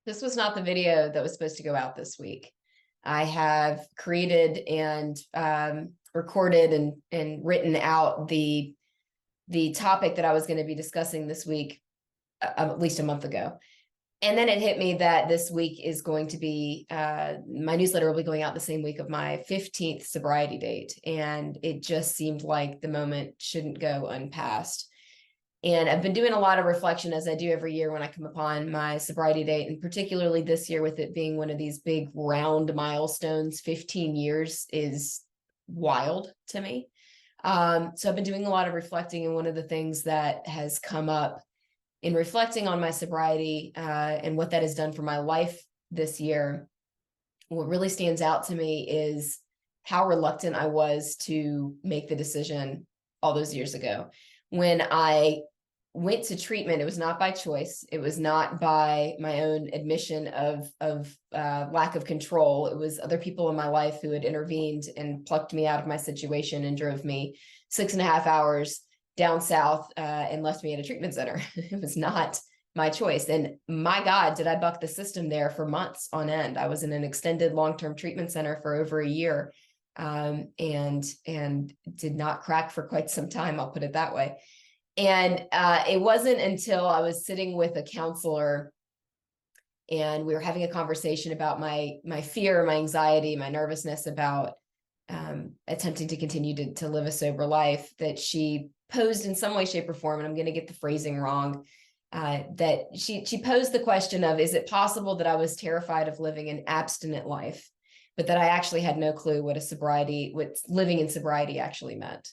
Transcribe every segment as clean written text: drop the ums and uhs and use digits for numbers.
This was not the video that was supposed to go out this week. I have created and recorded and written out the topic that I was going to be discussing this week, at least a month ago. And then it hit me that this week is going to be, my newsletter will be going out the same week of my 15th sobriety date. And it just seemed like the moment shouldn't go unpassed. And I've been doing a lot of reflection, as I do every year when I come upon my sobriety date, and particularly this year with it being one of these big round milestones. 15 years is wild to me. So I've been doing a lot of reflecting, and one of the things that has come up in reflecting on my sobriety and what that has done for my life this year, what really stands out to me is how reluctant I was to make the decision all those years ago. When I went to treatment, it was not by choice. It was not by my own admission of lack of control. It was other people in my life who had intervened and plucked me out of my situation and drove me 6.5 hours down south and left me at a treatment center. It was not my choice. And my God, did I buck the system there for months on end. I was in an extended long-term treatment center for over a year and did not crack for quite some time. I'll put it that way. And it wasn't until I was sitting with a counselor and we were having a conversation about my fear, my anxiety, my nervousness about attempting to continue to live a sober life, that she posed in some way, shape, or form, and I'm going to get the phrasing wrong, that she posed the question of, is it possible that I was terrified of living an abstinent life, but that I actually had no clue what living in sobriety actually meant?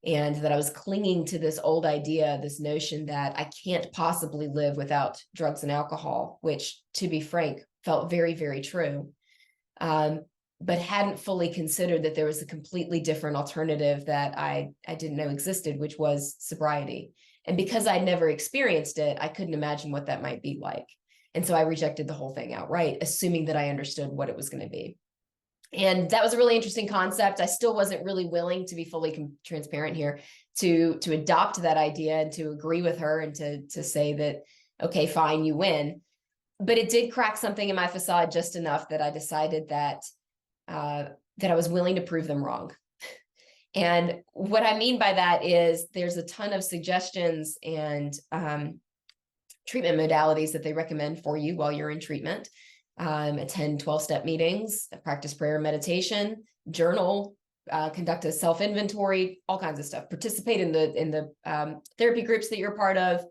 And that I was clinging to this old idea, this notion that I can't possibly live without drugs and alcohol, which, to be frank, felt very, very true. But hadn't fully considered that there was a completely different alternative that I didn't know existed, which was sobriety. And because I'd never experienced it, I couldn't imagine what that might be like. And so I rejected the whole thing outright, assuming that I understood what it was going to be. And that was a really interesting concept. I still wasn't really willing, to be fully transparent here, to adopt that idea and to agree with her and to say that, okay, fine, you win. But it did crack something in my facade just enough that I decided that I was willing to prove them wrong. And what I mean by that is there's a ton of suggestions and treatment modalities that they recommend for you while you're in treatment. Attend 12-step meetings, practice prayer and meditation, journal, conduct a self-inventory, all kinds of stuff. Participate in the therapy groups that you're a part of.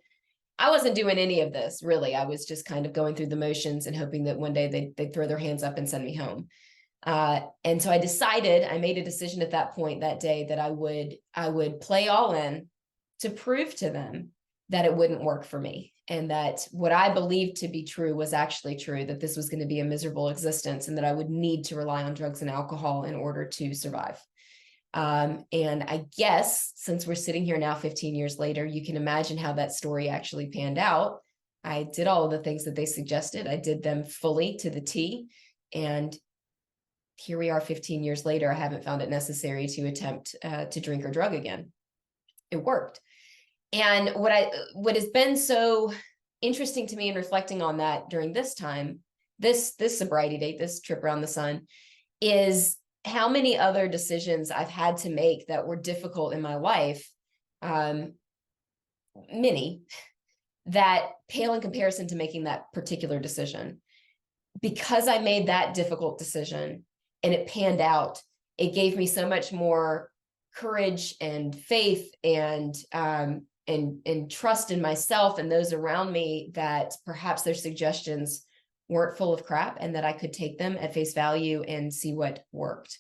I wasn't doing any of this, really. I was just kind of going through the motions and hoping that one day they'd throw their hands up and send me home. And so I made a decision at that point that day that I would play all in to prove to them that it wouldn't work for me, and that what I believed to be true was actually true, that this was going to be a miserable existence and that I would need to rely on drugs and alcohol in order to survive. And I guess since we're sitting here now 15 years later, you can imagine how that story actually panned out. I did all of the things that they suggested. I did them fully to the T. And here we are 15 years later. I haven't found it necessary to attempt to drink or drug again. It worked. And what has been so interesting to me in reflecting on that during this time, this sobriety date, this trip around the sun, is how many other decisions I've had to make that were difficult in my life, many, that pale in comparison to making that particular decision. Because I made that difficult decision and it panned out, it gave me so much more courage and faith and trust in myself and those around me that perhaps their suggestions weren't full of crap and that I could take them at face value and see what worked.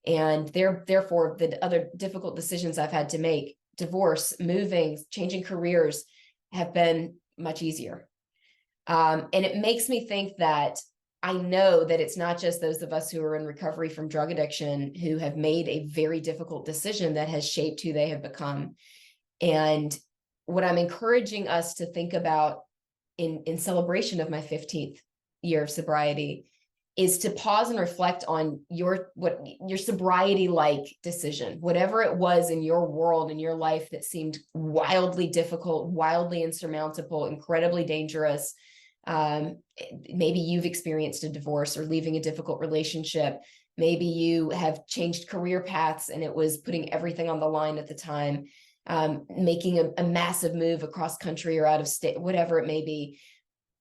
And therefore, the other difficult decisions I've had to make, divorce, moving, changing careers, have been much easier. And it makes me think that I know that it's not just those of us who are in recovery from drug addiction who have made a very difficult decision that has shaped who they have become. And what I'm encouraging us to think about in celebration of my 15th year of sobriety is to pause and reflect on your sobriety-like decision, whatever it was in your world, in your life that seemed wildly difficult, wildly insurmountable, incredibly dangerous, Maybe you've experienced a divorce or leaving a difficult relationship. Maybe you have changed career paths and it was putting everything on the line at the time, making a massive move across country or out of state, whatever it may be.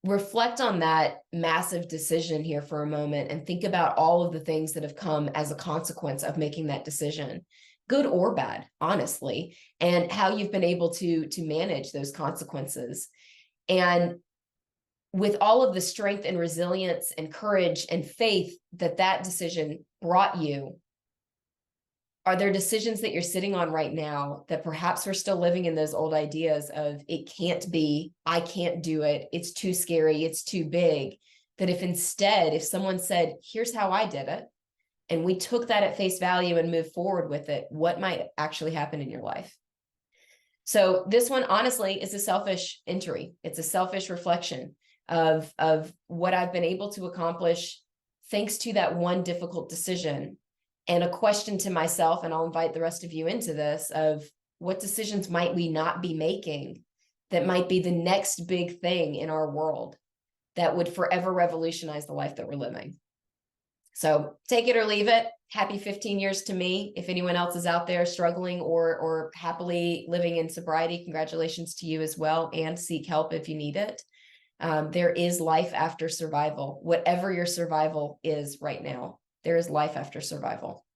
Reflect on that massive decision here for a moment and think about all of the things that have come as a consequence of making that decision, good or bad, honestly, and how you've been able to manage those consequences. And with all of the strength and resilience and courage and faith that that decision brought you, are there decisions that you're sitting on right now that perhaps we're still living in those old ideas of it can't be, I can't do it, it's too scary, it's too big, that if instead, if someone said, here's how I did it, and we took that at face value and moved forward with it, what might actually happen in your life? So this one, honestly, is a selfish entry. It's a selfish reflection of what I've been able to accomplish thanks to that one difficult decision, and a question to myself, and I'll invite the rest of you into this, of what decisions might we not be making that might be the next big thing in our world that would forever revolutionize the life that we're living. So take it or leave it. Happy 15 years to me. If anyone else is out there struggling or happily living in sobriety, congratulations to you as well, and seek help if you need it. There is life after survival. Whatever your survival is right now, there is life after survival.